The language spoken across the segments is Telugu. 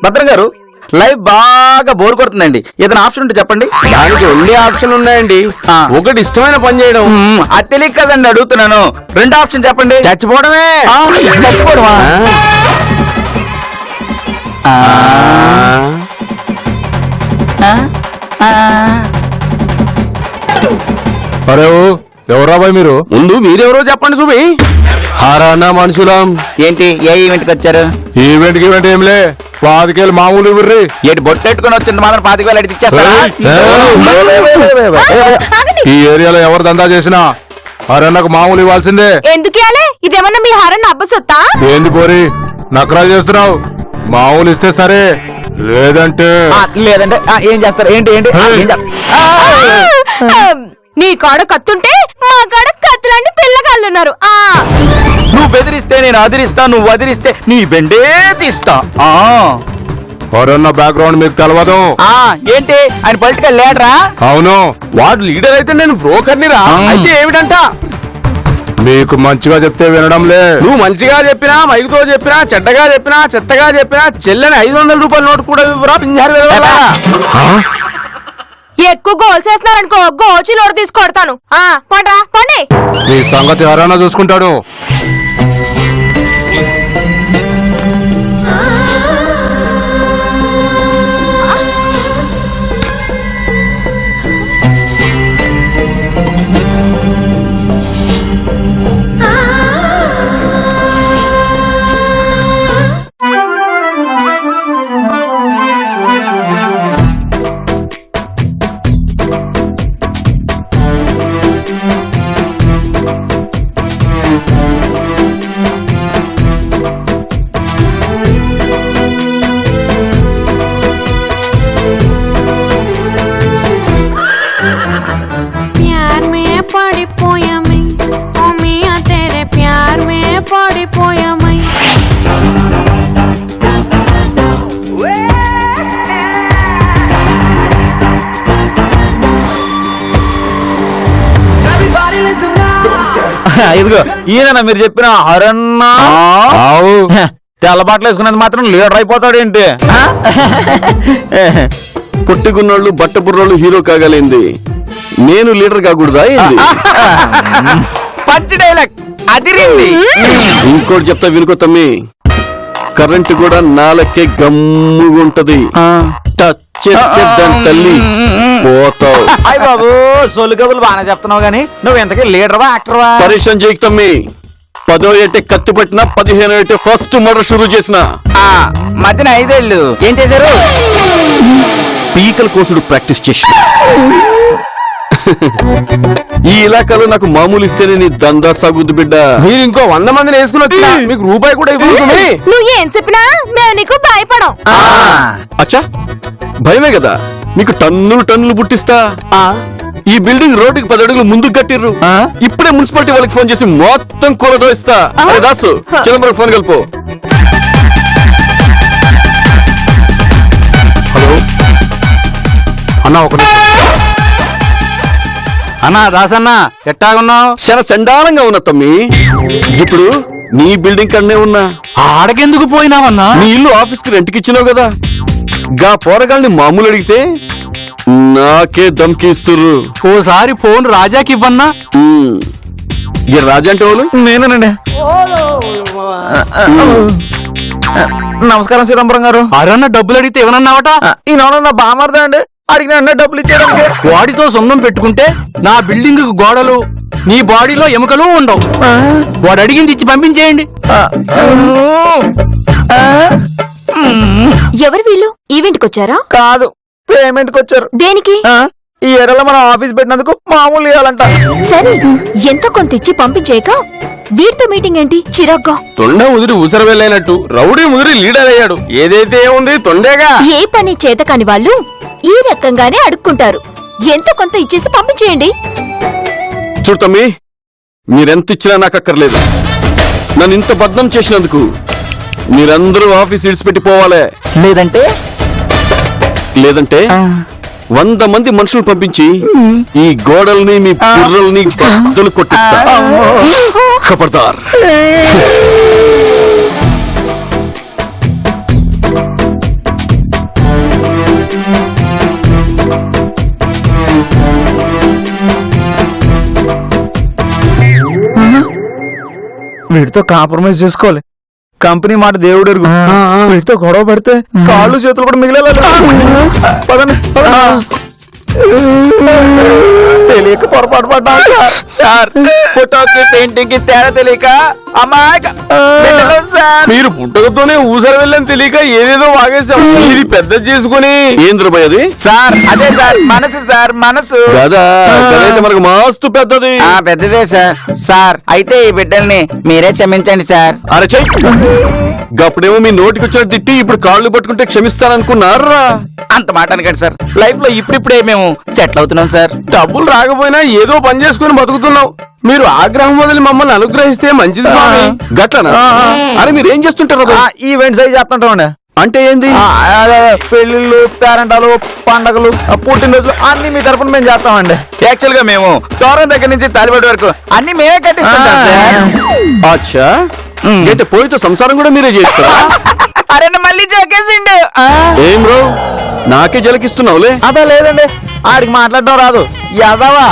భద్రం గారు, లైవ్ బాగా బోర్ కొడుతుందండి, ఏదైనా ఆప్షన్ ఉంటే చెప్పండి. దానికి 2 ఆప్షన్ ఉన్నాయండి. ఒకటి ఇష్టమైన పని చేయడం. అది తెలియక కదండి అడుగుతున్నాను. 2 ఆప్షన్ చెప్పండి. చచ్చిపోవడమే. చచ్చిపోవడమా? అరే ఎవరా బాయ్ మీరు? ముందు మీరెవరో చెప్పండి చూపి. హారానా మనుషులం. ఏంటి, ఏ ఈవెంట్ కి వచ్చారు? ఈవెంట్ ఏంలే, 5,000 మామూలు ఇవ్వర్రి. ఏంటి బొట్టెట్టుకుని వచ్చింది మాత్రం 5,000 అడిగి ఇచ్చేస్తారా? ఈ ఏరియాలో ఎవరు దందా చేసినా హారన్నకు మామూలు ఇవ్వాల్సిందే. ఎందుకు ఇదేమన్నా మీ హారన్న అబ్బసొత్తా? ఏంది పోరి నకరాలు చేస్తున్నావు? మామూలు ఇస్తే సరే, లేదంటే ఏం చేస్తారు? ఏంటి ఏంటి నీ కాడ కత్తుంటే మా కాడ కత్తులన్నీ పిల్లగాళ్ళున్నారు. నువ్వు బెదిరిస్తే నేను అదిరిస్తా, నువ్వు వదిలిస్తే నీ బెండే తీస్తా. హారన్న బ్యాక్గ్రౌండ్ మీకు తెలవదు. ఏంటి, ఆయన పొలిటికల్ లీడరా? అవును, వాడు లీడర్ అయితే నేను బ్రోకర్ని రా. అయితే ఏమిటంట? మీకు మంచిగా చెప్తే వినడంలే. నువ్వు మంచిగా చెప్పినా, మైకుతో చెప్పినా, చెడ్డగా చెప్పినా, చెత్తగా చెప్పినా చెల్లని 500 రూపాయల నోటు కూడా ఇవ్వరా పింజారు. ఎక్కువ గోల్ చేస్తున్నారనుకో, గోచి లోడు తీసుకొడతాను. పండ్రా పండి. ఈ సంగతి ఎవరైనా చూసుకుంటాడు. ఇదిగో ఈయన మీరు చెప్పిన హరన్న. తెల్ల బట్టలు వేసుకున్నది మాత్రం లీడర్ అయిపోతాడు ఏంటి? పొట్టిగున్నోళ్ళు బట్టపుర్రోళ్ళు హీరో కాగలేంది, నేను లీడర్ కాకూడదా? పంచి డైలాగ్ అదిరింది. ఇంకోటి చెప్తా వినుకో తమ్మి, కరెంట్ కూడా నాలకే గమ్ముగుంటది, టచ్ చేస్తే దాని తల్లి పోతావు. అయ్య బాబు, సొల్లు కబులు బాగానే చెప్తున్నావు గానీ నువ్వు ఎంతకీ లీడర్వా యాక్టర్వా? పరేషాన్ చేయకు తమ్మి. 10వ ఏటే కత్తి పట్టిన, 15వ ఏటే ఫస్ట్ మర్డర్ షురూ చేసిన. మధ్యన 5 ఏళ్ళు ఏం చేశారు? పీకల కోసుడు ప్రాక్టీస్ చేసి. ఈ ఇలాకాలో నాకు మామూలు ఇస్తేనే నీ దందా సాగుద్దు బిడ్డ. మీరు ఇంకో 100 మందిని వేసుకుని వచ్చినా మీకు రూపాయి కూడా ఇవ్వదు. నువ్వు ఏం చెప్పినా మేము నీకు భయపడం. అచ్చా, భయమే కదా, మీకు టన్నులు పుట్టిస్తా. ఈ బిల్డింగ్ రోడ్డుకి 10 అడుగులు ముందుకు కట్టిర్రు. ఇప్పుడే మున్సిపాలిటీ వాళ్ళకి ఫోన్ చేసి మొత్తం కూలదో ఇస్తా. అరే దాసు, చిదంబరం ఫోన్ కలుపు. హలో అన్నా, ఒక అన్నా దాసన్నా, ఎట్టాగున్నావు? చాలా చండాలంగా ఉన్నా తమ్మి. ఇప్పుడు నీ బిల్డింగ్ కన్నే ఉన్నా. ఆడకెందుకు పోయినావన్నా? నీ ఇల్లు ఆఫీస్ కి రెంట్కి ఇచ్చినావు కదా. గా పోరగాళ్ళని మామూలు అడిగితే నాకే దమ్కి ఇస్తుర్రు. ఓసారి ఫోన్ రాజాకి ఇవ్వన్నా. ఈ రాజా అంటే వాళ్ళు? నేనేనండి. నమస్కారం చిదంబరం గారు. అరన్న డబ్బులు అడిగితే ఇవ్వనన్నావట. ఈయన బామర్దా అండి, అడిగిన అన్న డబ్బులు ఇచ్చేయడానికి. వాడితో సొంతం పెట్టుకుంటే నా బిల్డింగ్ గోడలు, నీ బాడీలో ఎముకలు ఉండవు. వాడు అడిగింది ఇచ్చి పంపించేయండి. ఎవరు వీళ్ళు? ఈవెంట్కి వచ్చారా? కాదు, పేమెంట్ కి వచ్చారు. దేనికి? ఈ ఏరియాలో మనం ఆఫీస్ పెట్టినందుకు మామూలు ఇవ్వాలంట. సరే, ఎంత కొంత ఇచ్చి పంపించేయక వీరితో మీటింగ్ ఏంటి చిరాగ్గా? తొండ ముదిరి ఊసర వెళ్ళైనట్టు రౌడీ ముదిరి లీడర్ అయ్యాడు. ఏదైతే ఉంది తొండేగా. ఏ పని చేత కాని వాళ్ళు ఈ రకంగానే అడుక్కుంటారు. ఎంత కొంత ఇచ్చేసి పంపించేయండి. చూడు తమ్మి, మీరెంత ఇచ్చినా నాకు అక్కర్లేదు. నన్ను ఇంత బద్నం చేసినందుకు మీరందరూ ఆఫీస్ ఇడిచిపెట్టి పోవాలే. లేదంటే 100 మంది మనుషులు పంపించి ఈ గోడల్ని మీ బుర్రల్ని బద్దలు కొట్టిస్తా. ఖబర్దార్. వీటితో కాంప్రమైజ్ చేసుకోవాలి. కంపెనీ మాట దేవుడు ఎరుగు. వీటితో గొడవ పడితే కాళ్ళు చేతులు కూడా మిగిలేదు. పదండి, పదండి. తెలియక పొరపాటు పడ్డా సార్. ఫోటోకి పెయింటింగ్ కి తేడా తెలియక అమ్మాయి మీరు పుట్టకతోనే ఊసర వెళ్ళని తెలియక ఏదేదో వాగేశాం. ఇది పెద్ద చేసుకుని ఏంద్రబాయ్ అది? సార్ అదే సార్ మనసు, సార్ మనసు. గదా గదైతే మనకు మస్తు పెద్దది. పెద్దదే సార్. సార్ అయితే ఈ బిడ్డల్ని మీరే క్షమించండి సార్. అరే చెయ్యి. గప్పుడేమో మీ నోటికి వచ్చిన తిట్టి ఇప్పుడు కాళ్ళు పట్టుకుంటే క్షమిస్తాననుకున్నారా? అంత మాట అనకండి సార్. లైఫ్ లో ఇప్పుడిప్పుడే మేము సెటిల్ అవుతున్నాం సార్. డబ్బులు రాకపోయినా ఏదో పని చేసుకుని బతుకుతున్నాం. మీరు ఆగ్రహం వదిలి మమ్మల్ని అనుగ్రహిస్తే మంచిది స్వామి. గట్లనా? అరే మీరు ఏం చేస్తుంటారు? ఈవెంట్స్ అవి చేస్తుంటామండి. అంటే ఏంది? పెళ్లిళ్ళు, పేరెంటాలు, పండగలు, పుట్టినరోజులు అన్ని మీ తరపున మేము చేస్తామండి. యాక్చువల్ గా మేము దూరం దగ్గర నుంచి తాలిబడి వరకు అన్ని మేమే కట్టిస్తుంటాం సార్. అచ్చా, అయితే పోయితో సంసారం కూడా మీరే చేస్తారా? అరే మళ్ళీ జోకేసిండు. ఏం రో నాకే జలకిస్తున్నావులే. అదే లేదండి, ఆడికి మాట్లాడడం రాదు. యాదవా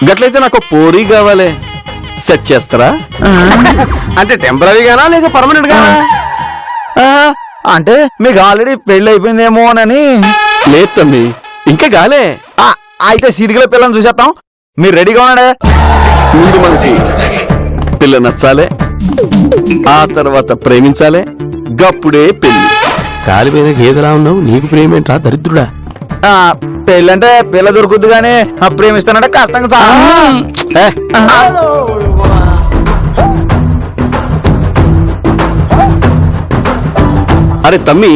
గట్లయితే నాకు పోరీ కావాలి. సెట్ చేస్తారా? అంటే టెంపరీగానా లేదా పర్మనెంట్ గానా? అంటే మీకు ఆల్రెడీ పెళ్లి అయిపోయిందేమోనని. లేదు తమ్మి, ఇంకా గాలే. అయితే సిరిగిల పిల్లని చూసేస్తాం. మీరు రెడీగా ఉన్నాడే? ముందు మనకి పిల్ల నచ్చాలే, ఆ తర్వాత ప్రేమించాలే, గప్పుడే పెళ్లి. కాలి మీద గేదెలా ఉన్నావు, నీకు ప్రేమేంట్రా దరిద్రుడా? పెళ్ళంటే పిల్ల దొరుకుద్ది గానీ ప్రేమిస్తానంటే కష్టంగా చాలా. అరే తమ్మి,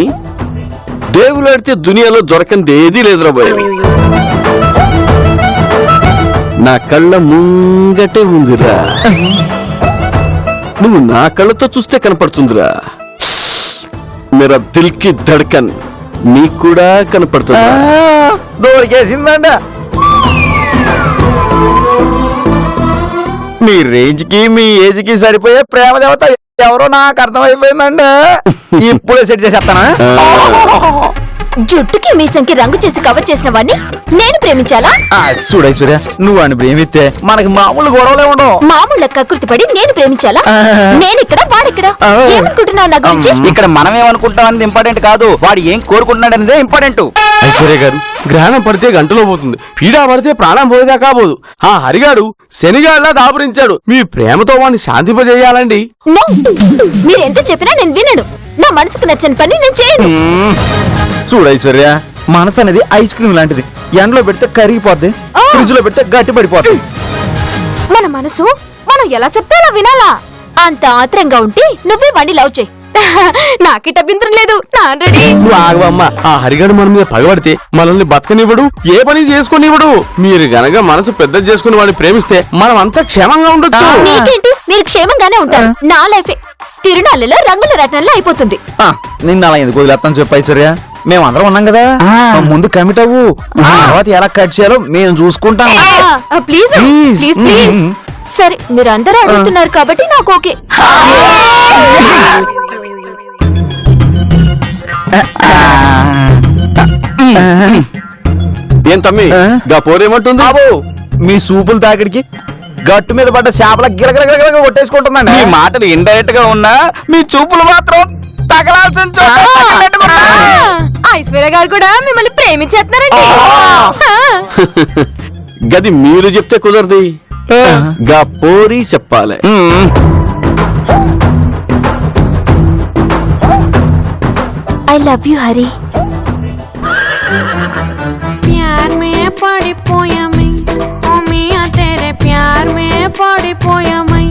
దేవుడు ఆడితే దునియాలో దొరకంది ఏదీ లేదురా బాయ్. నా కళ్ళ ముంగటే ఉందిరా. నువ్వు నా కళ్ళతో చూస్తే కనపడుతుందిరా. మేరా దిల్ కి ధడ్కన్ నీకు కూడా కనపడుతుందా? దొరికేసిందండ. మీ రేంజ్ కి మీ ఏజ్ కి సరిపోయే ప్రేమ దేవత ఎవరో నాకు అర్థమైపోయిందండి. ఇప్పుడే సెట్ చేసేస్తానా? జుట్టుకి మీసంకి రంగు చేసి కవర్ చేసిన వాడిని నేను ప్రేమించాలా? చూడైశ్వర్య, నువ్వు అని ప్రేమిస్తే మనకి మామూలు గొడవలే ఉండవు. మామూలు కకృతి పడి నేను ప్రేమించాలా? నేనిక్కడ వాడిక్కడ. ఏమనుకుంటున్నావు నా గురించి? ఇక్కడ మనం ఏమనుకుంటాం అనేది ఇంపార్టెంట్ కాదు, వాడు ఏం కోరుకుంటున్నాడు అనేదే ఇంపార్టెంట్. ఐశ్వర్య గారు, గ్రహణం పడితే గంటలో పోతుంది, పీడా పడితే ప్రాణం పోయేదాకా పోదు. ఆ హరిగాడు శనిగాళ్ళ దాపురించాడు. మీ ప్రేమతో వాడిని శాంతింపజేయాలండి. నో, మీరెంత చెప్పినా నేను వినను. నా మనసుకు నచ్చని పని నేను చేయను. చూడైశ్వర్య, మనసు అనేది ఐస్ క్రీమ్ లాంటిది. ఎండలో పెడితే కరిగిపోద్ది, ఫ్రిడ్జ్ లో పెడితే గట్టి పడిపోద్ది. మన మనసు మనం ఎలా చెప్తే అలా వినాలా? అంత ఆత్రంగా ఉంటే నువ్వే వాడిని లవ్ చేయి. నాకిట అభ్యంతరం లేదు. నువ్వు ఆగవమ్మా. ఆ హరిగాడు మన మీద పగబడితే మనల్ని బతకనివ్వడు, ఏ పని చేసుకునివ్వడు. మీరు గనక మనసు పెద్ద చేసుకుని వాడిని ప్రేమిస్తే మనం అంతా క్షేమంగా ఉండొచ్చు. మీకేంటి, మీరు క్షేమంగానే ఉంటారు. నా లైఫే తిరునాళ్ళలో రంగుల రత్నంలో అయిపోతుంది. నిన్న అలా ఎందుకు వదిలేస్తాను చెప్పు ఐశ్వర్య. మేమందరం ఉన్నాం కదా, ముందు కమిట్ అవ్వు. తర్వాత ఎలా కట్ చేయాలో మేము చూసుకుంటాం. Please please please. సరే, మీరు అందరూ అడుగుతున్నారు కాబట్టి నాకు ఓకే. ఏం తమ్మి, గా పోరేమంటుంది? బాబు, మీ సూపులు తాకిడికి గట్టు మీద పడ్డ చేపల గిలగిలగిలగిల కొట్టేసుకుంటుందండి. మీ మాటలు ఇండైరెక్ట్ గా ఉన్నా మీ చూపులు మాత్రం తగలాల్సిన ఐశ్వర్య గారు కూడా మిమ్మల్ని ప్రేమించేస్తున్నారండి. గది మీరు చెప్తే కుదరది, గా పోరి చెప్పాలి. I love you Hari. प्यार में पड़ी पोया मैं, ओ मियां तेरे प्यार में पड़ी पोया मैं.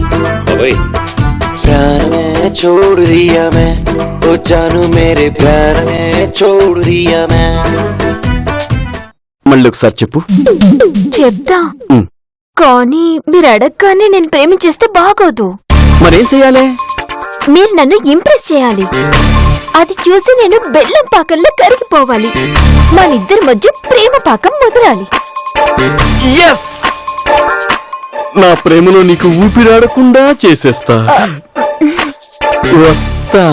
प्यार में छोड़ दिया मैं, ओ जानू मेरे प्यार में छोड़ दिया मैं. మళ్ళీ ఒకసారి చెప్పు. చెప్తా, కానీ మీరు అడగగానే నేను ప్రేమించేస్తే బాగోదు. మరేం చెయ్యాలి? మీరు నన్ను ఇంప్రెస్ చేయాలి. అది చూసి నేను బెల్లం పాకంలో కరిగిపోవాలి. మన ఇద్దరి మధ్య ప్రేమ పాకం ముదరాలి. ఎస్, నా ప్రేమలో నీకు ఊపిరాడకుండా చేసేస్తా. వస్తా.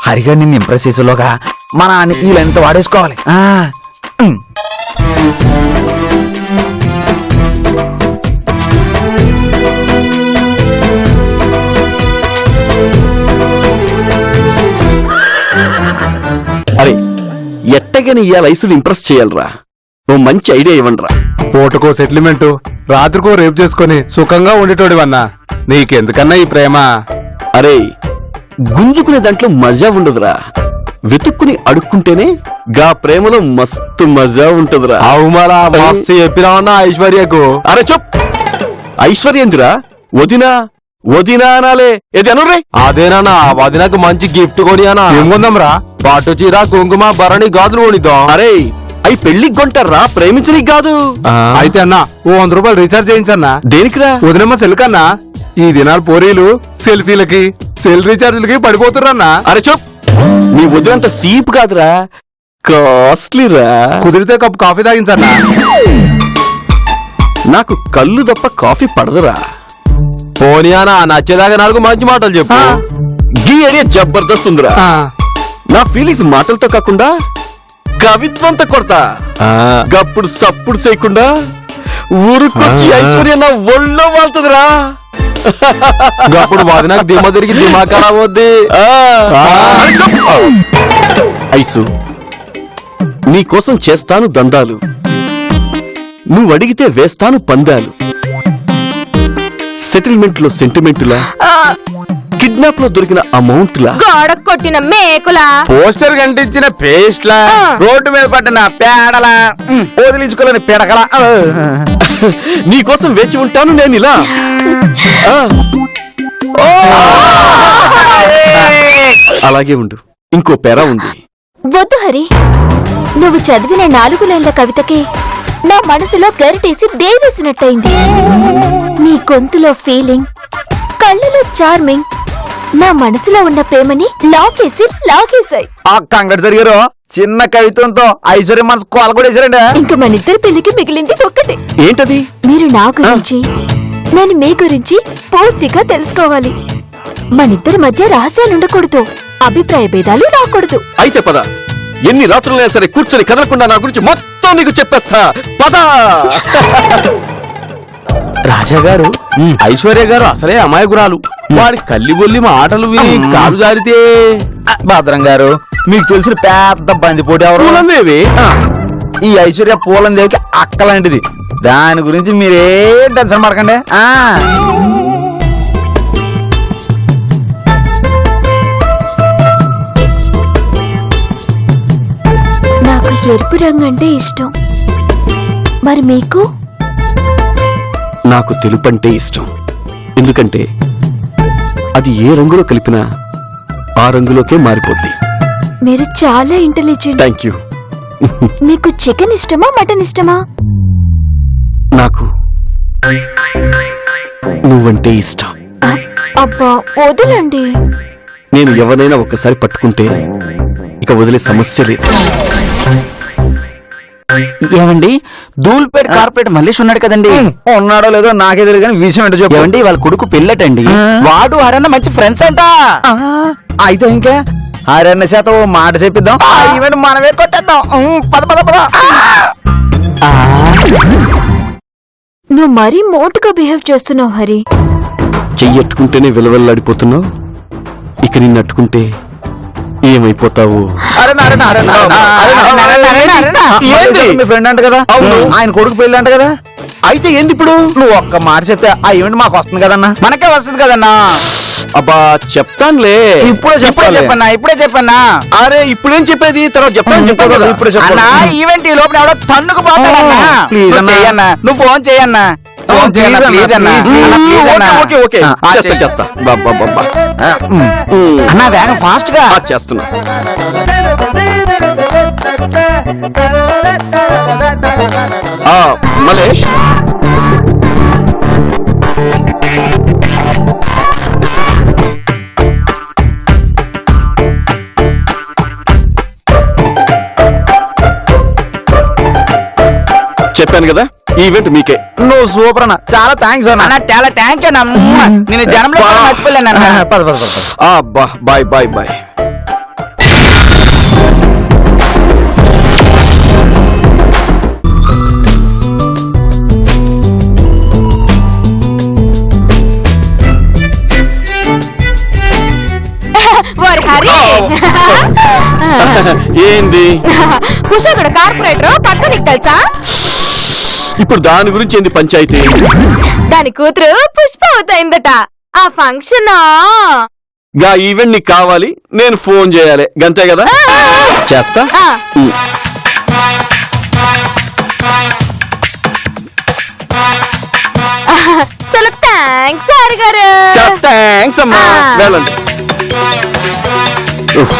హరిగా నిన్ను ఇంప్రెస్ చేసేలోగా మన ఈ లైన్తో వాడేసుకోవాలి. అరే, ఎట్టగని ఇవాళ ఐసులు ఇంప్రెస్ చేయాలరా. ఓ మంచి ఐడియా ఇవ్వండిరా. పూటకో సెటిల్మెంట్, రాత్రికో రేపు చేసుకుని సుఖంగా ఉండేటోడివన్నా. నీకెందుకన్నా ఈ ప్రేమ? అరే, గుంజుకునే దాంట్లో మజా ఉండదురా. వెతుక్కుని అడుక్కుంటేనే గా ప్రేమలో మస్తు మజా ఉంటదిరా. అవుమారా, మస్తు చెప్పినావన్నా ఐశ్వర్యకు. అరే చెప్, ఐశ్వర్యేంద్రా? వదినా వదినా అనాలే. ఏది అనురే? అదేనా వదినకు మంచి గిఫ్ట్ కొనియానా. ఏం కొందాంరా? పట్టు చీర, కుంకుమ, భరణి, గాజులు కొనిద్దాం. అరే, అవి పెళ్లికి కొంటారా, ప్రేమించడానికి కాదు. అయితే అన్నా ఓ 100 రూపాయలు రీఛార్జ్ చేయించన్నా. దేనికిరా? వదినమ్మ సెల్ కన్నా. ఈ దినాలు పోరీలు సెల్ఫీలకి సెల్ రీఛార్జ్లకి పడిపోతుర్రన్నా. అరే చెప్, నీ వదినంత సీప్ కాదురా, కాస్ట్లీరా. కుదిరితే కప్పు కాఫీ తాగించన్నా. నాకు కళ్ళు తప్ప కాఫీ పడదురా. పోనీయానా, నచ్చేదాకా 4 మంచి మాటలు చెప్పు. గీ ఐడియా జబర్దస్త్ ఉందిరా. నా ఫీలింగ్స్ మాటలతో కాకుండా కవిత్వంతో కొడతా. గప్పుడు సప్పుడు చేయకుండా ఊరుకొచ్చి ఐశ్వర్య నా ఒళ్ళో వాళ్తుందిరా. అప్పుడు వదినకు దిమ్మ తిరిగి దిమాగ్ ఖరాబ్ అవుద్ది. ఐసు, నీకోసం చేస్తాను దందాలు, నువ్వు అడిగితే వేస్తాను పందాలు. సెటిల్మెంట్ లో సెంటిమెంటులా, కిడ్నాప్ లో దొరికిన అమౌంట్ లా, గోడ కొట్టిన మేకులా, పోస్టర్ కంటించిన పేస్ట్ లా, రోడ్డు మీద పట్టిన పేడలా, వదిలించుకోలేని పిడకలా. నీకోసం వేచి ఉంటాను నేను ఇలా. అలాగే ఉండు, ఇంకో పెర ఉంది. వద్దు హరి, నువ్వు చదివిన 4 లైన్ల కవితకి నా మనసులో గరిటేసి దేవేసినట్టయింది. నీ గొంతులో ఫీలింగ్, కళ్ళలో చార్మింగ్, నా మనసులో ఉన్న ప్రేమని లాగేసాయి. ఆ కంగటి జరిగారు చిన్న కవిత్వంతో ఐశ్వర్య మనసు కోల కూడా వేసారండి. ఇంక మన ఇద్దరి పెళ్లికి మిగిలింది ఒక్కటే. ఏంటది? మీరు నా గురించి, నేను మీ గురించి పూర్తిగా తెలుసుకోవాలి. మనిద్దరి మధ్య రహస్యాలు ఉండకూడదు, అభిప్రాయ భేదాలు రాకూడదు. అయితే పద, ఎన్ని రాత్రులైనా సరే కూర్చొని కదలకుండా నా గురించి మొత్తం నీకు చెప్పేస్తా. పద. రాజా గారు, ఐశ్వర్య గారు అసలే అమాయకురాలు. వాడి కల్లి బొల్లి మాటలు విని కాలు జారితే. భద్రం గారు, మీకు తెలిసిన పెద్ద బందిపోటు ఎవరు? పూలందేవి. ఈ ఐశ్వర్య పూలందేవికి అక్కలాంటిది. దాని గురించి మీరేం టెన్షన్ పడకండి. నాకు ఎరుపు రంగు అంటే ఇష్టం, మరి మీకు? నాకు తెలుపంటే ఇష్టం. ఎందుకంటే అది ఏ రంగులో కలిపినా ఆ రంగులోకే మారిపోద్ది. మీరు చాలా ఇంటెలిజెంట్. Thank you. మీకు చికెన్ ఇష్టమా, మటన్ ఇష్టమా? నాకు నువ్వంటే ఇష్టం. అబ్బా వదలండి. నేను ఎవరినైనా ఒక్కసారి పట్టుకుంటే ఇక వదిలే సమస్య లేదు. ఏమండి, ధూల్పేట కార్పొరేట్ మల్లేష్ ఉన్నాడు కదండి? ఉన్నాడో లేదో నాకే తెలియదు కానీ విషయం ఏంటో చెప్పండి. వాళ్ళ కొడుకు పెళ్ళటండి. వాడు హరన్న మంచి ఫ్రెండ్స్ అంట. అయితే ఇంకా హరన్న చేత ఓ మాట చెప్పిద్దాం, ఈవెంట్ మనమే కొట్టేద్దాం. పద పద పద. నువ్వు మరీ మోటుగా బిహేవ్ చేస్తున్నావు హరి. చెయ్యట్టుకుంటేనే విలవెల్లాడిపోతున్నావు, ఇక నిన్నట్టుకుంటే ఏమైపోతావు? మీ ఫ్రెండ్ అంట కదా, ఆయన కొడుకు పెళ్ళి అంట కదా. అయితే ఏంది ఇప్పుడు? నువ్వు ఒక్క మాట చెప్తే ఆ ఈవెంట్ మాకు వస్తుంది కదన్నా. మనకే వస్తుంది కదన్నా. అబ్బా చెప్తానులే. ఇప్పుడే చెప్పన్నా. అరే ఇప్పుడేం చెప్పేది? తర్వాత చెప్తాను కదా. ఇప్పుడే చెప్పన్నా. ఈవెంట్ ఈ లోపల ఎవడో తన్నుకు పోతాడన్నా. ప్లీజ్ చెయ్యన్నా, నువ్వు ఫోన్ చెయ్యన్నా. ఓకే చేస్తా. అన్నా వేగం ఫాస్ట్ గా చేస్తున్నా. మలేష్, చెప్పాను కదా, ఈ ఈవెంట్ మీకే. నువ్వు సూపర్ అన్న, చాలా థ్యాంక్స్ అన్న. అన్న చాలా థ్యాంక్ యూ అన్న. నేను జనంలో కూడా మర్చిపోలేను అన్న. పద పద. అబ్బా, బాయ్ బాయ్ బాయ్. ఓరి హరి ఏంది కుషకుడు కార్పొరేటర్ పట్టు నీకు తెలుసా? ఇప్పుడు దాని గురించి ఏంది పంచాయతీ? దాని కూతురు పుష్ప అవుతాయిందట. ఆ ఫంక్షన్ గా ఈవెంట్ నీకు కావాలి, నేను ఫోన్ చేయాలి, గంతే కదా? చేస్తా. ఉమ్. చాలా థ్యాంక్స్ హరి గారు. చాలా థ్యాంక్స్ అమ్మా. వెళ్ళండి. ఉఫ్.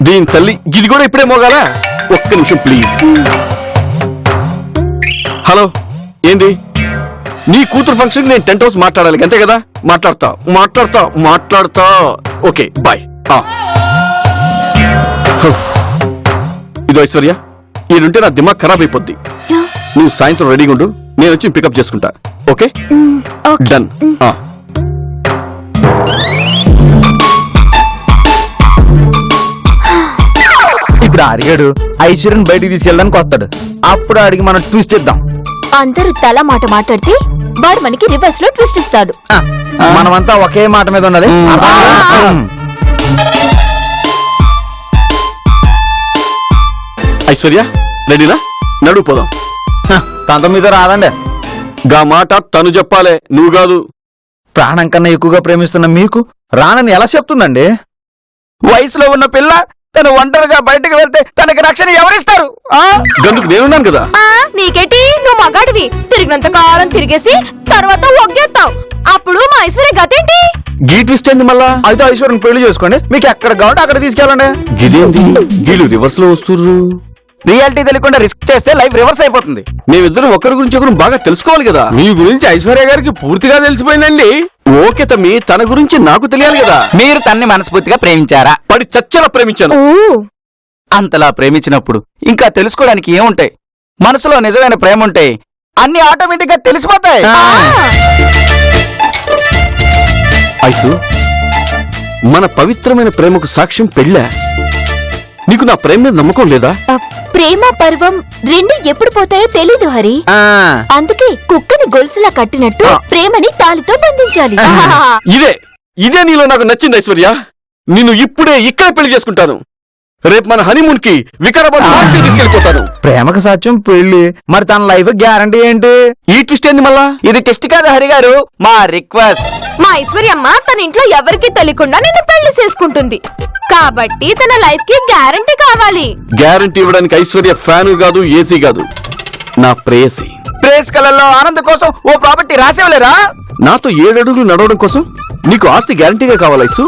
దీని తల్లి ఇది కూడా ఇప్పుడే మోగాలా? ఒక్క నిమిషం ప్లీజ్. హలో, ఏంది? నీ కూతురు ఫంక్షన్ నేను 10 hours మాట్లాడాలి, అంతే కదా? మాట్లాడతా. Okay bye. ఇదో ఐశ్వర్య, ఈడుంటే నా దిమాగ్ ఖరాబ్ అయిపోద్ది. నువ్వు సాయంత్రం రెడీగా ఉండు, నేను వచ్చి పికప్ చేసుకుంటా. Okay done. ఇప్పుడు అడిగాడు ఐశ్వర్యని బయటికి తీసుకెళ్ళడానికి వస్తాడు. అప్పుడు అడిగి మనం ట్విస్ట్ ఇద్దాం. అందరూ తల మాట మాట్లాడితే వాడు మనకి రివర్స్ లో ట్విస్ట్ ఇస్తాడు. మనమంతా ఒకే మాట మీద ఉండాలి. ఐశ్వర్య రెడీనా? నడు పోదాం. తనతో మీద రాదండి. గా మాట తను చెప్పాలే, నువ్వు కాదు. ప్రాణం కన్నా ఎక్కువగా ప్రేమిస్తున్న మీకు రానని ఎలా చెప్తుందండి? వయసులో ఉన్న పిల్ల తను ఒంటరిగా బయటకు వెళ్తే తనకి రక్షణ ఎవరిస్తారు? గందుకు నేనున్నాను కదా. నీకేటి, నువ్వు మగాడివి, తిరిగినంత కాలం తిరిగేసి తర్వాత ఒగ్గేస్తావు. అప్పుడు మా ఐశ్వర్య గతేంటి? గీ ట్విస్ట్ ఏంది మళ్ళా? అయితే ఐశ్వర్యని పెళ్లి చేసుకోండి, మీకు ఎక్కడ కావాలంటే అక్కడ తీసుకెళ్ళండి. గిదేంది గీలు రివర్స్ లో వస్తుర్రు? రియాలిటీ తెలియకుండా రిస్క్ చేస్తే లైఫ్ రివర్స్ అయిపోతుంది. మేమిద్దరం ఒకరి గురించి ఒకరు బాగా తెలుసుకోవాలి కదా. మీ గురించి ఐశ్వర్య గారికి పూర్తిగా తెలిసిపోయిందండి. ఓకే తమ్మి, తన గురించి నాకు తెలియాలి కదా. మీరు తన్ని మనస్ఫూర్తిగా ప్రేమించారా? పడి చచ్చలా ప్రేమించాను. అంతలా ప్రేమించినప్పుడు ఇంకా తెలుసుకోవడానికి ఏముంటాయి? మనసులో నిజమైన ప్రేమ ఉంటే అన్ని ఆటోమేటిక్ గా తెలిసిపోతాయి. ఐసు, మన పవిత్రమైన ప్రేమకు సాక్ష్యం పెళ్ళా? నీకు నా ప్రేమ మీద నమ్మకం లేదా? ప్రేమ పర్వం రెండు ఎప్పుడు పోతాయో తెలీదు హరి. అందుకే కుక్కని గొలుసులా కట్టినట్టు ప్రేమని తాలితో బంధించాలి. ఇదే నీలో నాకు నచ్చింది ఐశ్వర్య. నిన్ను ఇప్పుడే ఇక్కడే పెళ్లి చేసుకుంటాను. రేపు మన హనీమూన్ కి వికారాబాద్ తీసుకెళ్ళిపోతాను. ప్రేమకు సాధ్యం పెళ్లి, మరి తన లైఫ్ గ్యారంటీ ఏంటి? ఈ ట్విస్ట్ ఏంది మళ్ళా? ఇది టెస్ట్ కాదు హరి గారు, మా రిక్వెస్ట్. మా ఐశ్వర్యమ్మ తన ఇంట్లో ఎవరికి తెలియకుండా నిన్ను పెళ్లి చేసుకుంటుంది కాబట్టి తన లైఫ్ కి గ్యారంటీ కావాలి. గ్యారంటీ ఇవ్వడానికి ఐశ్వర్య ఫ్యాన్ కాదు, ఏసీ కాదు, నా ప్రేయసి. ప్రేస్ కలర్లో ఆనందం కోసం ఓ ప్రాపర్టీ రాసేవలేరా? నాతో 7 అడుగులు నడవడం కోసం నీకు ఆస్తి గ్యారంటీగా కావాలి ఐసు?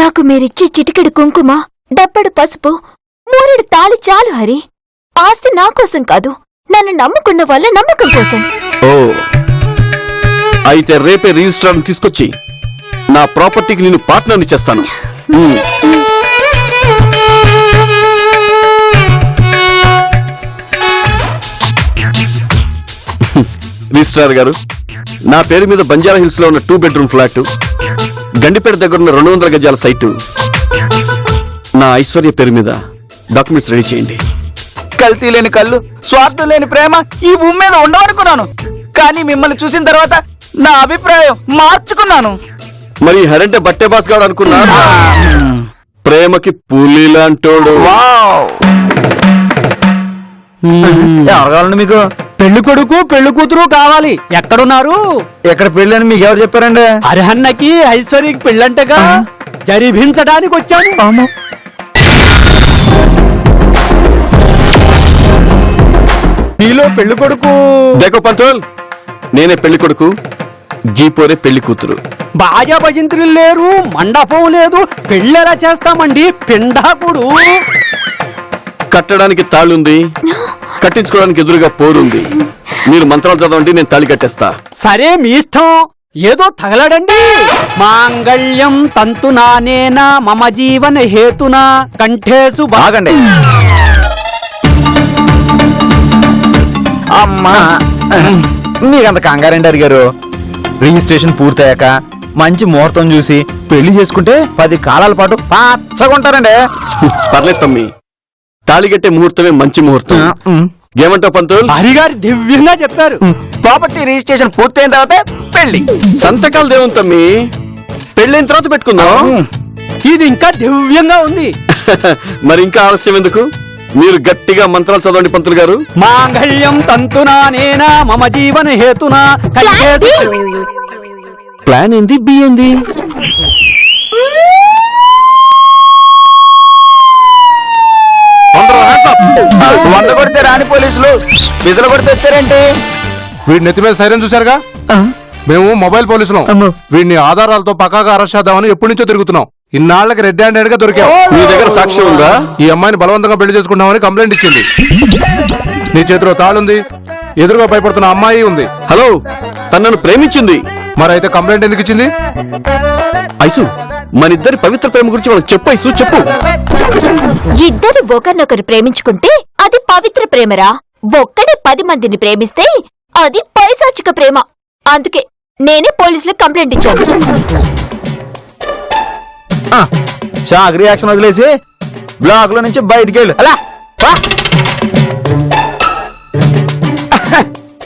నాకు మీరిచ్చే చిటికెడు కుంకుమ, డబ్బడు పసుపు, 3 తాళి చాలు హరి. ఆస్తి నా కోసం కాదు, నన్ను నమ్ముకున్న వాళ్ళ నమ్మకం కోసం. ఓ, అయితే రేపే రిజిస్ట్రార్ తీసుకొచ్చి నా ప్రాపర్టీకి నేను పార్ట్నర్ని చేస్తాను. రిజిస్ట్రార్ గారు, నా పేరు మీద బంజారా హిల్స్ లో ఉన్న 2 bedroom ఫ్లాట్, గండిపేట దగ్గర ఉన్న 200 గజాల సైటు నా ఐశ్వర్య పేరు మీద డాక్యుమెంట్స్ రెడీ చేయండి. కల్తీ లేని కళ్ళు, స్వార్థం లేని ప్రేమ ఈ భూమి మీద ఉండవనుకున్నాను. కానీ మిమ్మల్ని చూసిన తర్వాత నా అభిప్రాయం మార్చుకున్నాను. మరి హరంటే బట్టే బాస్ గాడు అనుకున్నా? ప్రేమకి పులి లాంటోడు. ఎవరు కావాలండి మీకు? పెళ్లి కొడుకు పెళ్లి కూతురు కావాలి. ఎక్కడున్నారు? ఎక్కడ పెళ్లి అని మీకు ఎవరు చెప్పారండి? అర్హన్నకి ఐశ్వర్యకి పెళ్ళంటగా జరిపించడానికి వచ్చాను. నీలో పెళ్లి కొడుకు దేకో పంతోల్, నేనే పెళ్లి కొడుకు, గీపోరే పెళ్లి కూతురు. బాజా భజంత్రులు లేరు, మండపం లేదు, పెళ్లి ఎలా చేస్తామండి? పిండాకుడు. కట్టడానికి తాళుంది, కట్టించుకోవడానికి ఎదురుగా పోరుంది. మీరు మంత్రాలు చదవండి, నేను తాళి కట్టేస్తా. సరే మీ ఇష్టం, ఏదో తగలడండి. మాంగళ్యం తంతునానేనా మమ జీవన హేతునా కంఠేసు. బాగండి. అమ్మా మీకంత కంగారండి అడిగారు. రిజిస్ట్రేషన్ పూర్తయ్యాక మంచి ముహూర్తం చూసి పెళ్లి చేసుకుంటే 10 కాలాల పాటు పచ్చగా ఉంటారండి. పర్లేదు తమ్మి, తాళిగట్టే ముహూర్తమే మంచి ముహూర్తం. ఏమంటావు పంతులు? హరిగారు దివ్యంగా చెప్పారు. ప్రాపర్టీ రిజిస్ట్రేషన్ పూర్తయిన తర్వాత పెళ్లి. సంతకాలు దేవుని తమ్మి, పెళ్ళైన తర్వాత పెట్టుకుందాం. ఇది ఇంకా దివ్యంగా ఉంది. మరి ఇంకా ఆలస్యం ఎందుకు? మీరు గట్టిగా మంత్రాలు చదవండి పంతులు గారు. మాంగళ్యం తంతునా నేనా మమ జీవన హేతునా కంఠే ప్లాన్ ఏంది? బి ఏంది? వంద కొడితే రాని పోలీసులు విధులు కొడితే వచ్చారేంటి? వీడి నెత్తి మీద సైరన్ చూశారుగా? మేము మొబైల్ పోలీసులం. వీడిని ఆధారాలతో పక్కాగా అరెస్ట్ చేద్దామని ఎప్పటి నుంచో తిరుగుతున్నాం. ఇన్నాళ్ళకి రెడ్ హ్యాండెడ్ గా దొరికాం. మీ దగ్గర సాక్ష్యం ఉందా? ఈ అమ్మాయిని బలవంతంగా పెళ్లి చేసుకుంటామని కంప్లైంట్ ఇచ్చింది. నీ చేతిలో తాళుంది, ఎదురుగా భయపడుతున్న అమ్మాయి ఉంది. హలో, తనను ప్రేమించింది. మరైతే కంప్లైంట్ ఎందుకు ఇచ్చింది? ఐసు, మన ఇద్దరి పవిత్ర ప్రేమ గురించి వాళ్ళకి చెప్పు ఐసు, చెప్పు. ఇద్దరు ఒకరినొకరు ప్రేమించుకుంటే అది పవిత్ర ప్రేమరా. ఒక్కడే 10 మందిని ప్రేమిస్తే అది పైశాచిక ప్రేమ. అందుకే నేనే పోలీసులకు కంప్లైంట్ ఇచ్చాను. షాక్ రియాక్షన్ వదిలేసి బ్లాక్ లో నుంచి బయటికి వెళ్ళు. అలా వా.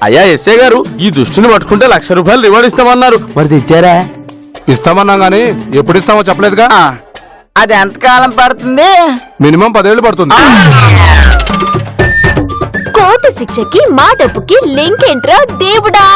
అయ్యా ఎస్ఐ గారు, ఈ దుష్టుని పట్టుకుంటే ₹1,00,000 రివార్డ్ ఇస్తామన్నారు. మరి తెచ్చారా? ఇస్తామన్నాం గానీ ఎప్పుడు ఇస్తామో చెప్పలేదుగా. అది ఎంతకాలం పడుతుంది? మినిమం 10 ఏళ్ళు పడుతుంది. కోర్టు శిక్షకి మా డబ్బుకి లింక్ ఏంట్రా దేవుడా?